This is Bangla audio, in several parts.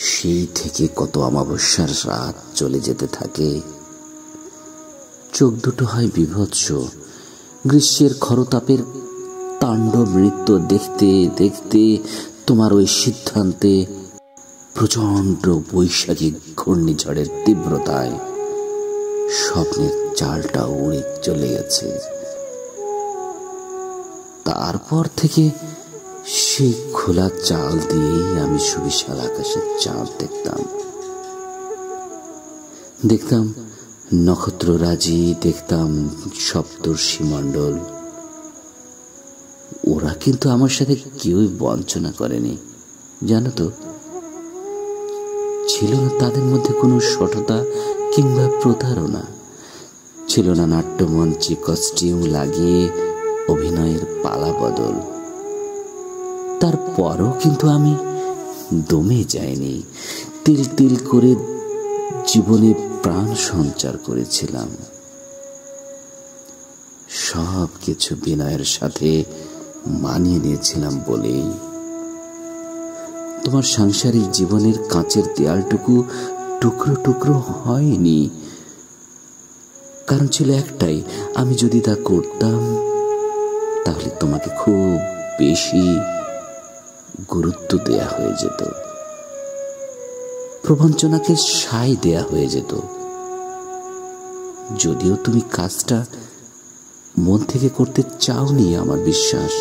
সেই থেকে কত অমাবস্যার রাত চলে যেতে থাকে। চোখ দুটো হয় বিভৎস। গ্রীষ্মের খরতাপের তাণ্ডব নৃত্য দেখতে দেখতে তোমার ওই সিদ্ধান্তে প্রচণ্ড বৈশাখী ঘূর্ণিঝড়ের তীব্রতায় স্বপ্নের চালটা উড়ে চলে গেছে। তারপর থেকে সেই খোলা চাল দিয়েই আমি সুবিশাল আকাশের চাঁদ দেখতাম। দেখতাম নক্ষত্ররাজি, দেখতাম সপ্তর্ষি মণ্ডল। ওরা কিন্তু আমার সাথে কেউই বঞ্চনা করেনি, জানো তো। ছিল না তাদের মধ্যে কোনো শঠতা কিংবা প্রতারণা। ছিল না নাট্যমঞ্চে কস্টিউম লাগিয়ে অভিনয়ের পালা বদল। তারপরও কিন্তু আমি দমে যাইনি। তিল তিল করে জীবনে প্রাণ সঞ্চার করেছিলাম। সব কিছু বিনয়ের সাথে মানিয়ে নিয়েছিলাম বলেই তোমার সাংসারিক জীবনের কাঁচের দেয়ালটুকু টুকরো টুকরো হয়নি। কারণ ছিল একটাই, আমি যদি তা করতাম তাহলে তোমাকে খুব বেশি গুরুত্ব দেয়া হয়ে যেত, প্রবঞ্চনাকে সায় দেয়া হয়ে যেত। যদিও তুমি কাজটা মন থেকে করতে চাওনি, আমার বিশ্বাস।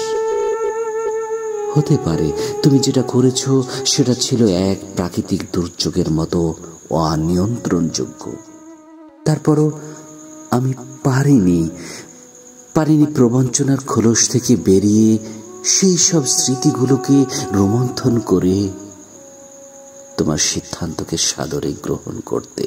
হতে পারে তুমি যেটা করেছো সেটা ছিল এক প্রাকৃতিক দুর্যোগের মতো অনিয়ন্ত্রণযোগ্য। তারপরও আমি পারিনি প্রবঞ্চনার খোলস থেকে বেরিয়ে সেই সব স্মৃতিগুলোকে রোমন্থন করে তোমার সিদ্ধান্তকে সাদরে গ্রহণ করতে।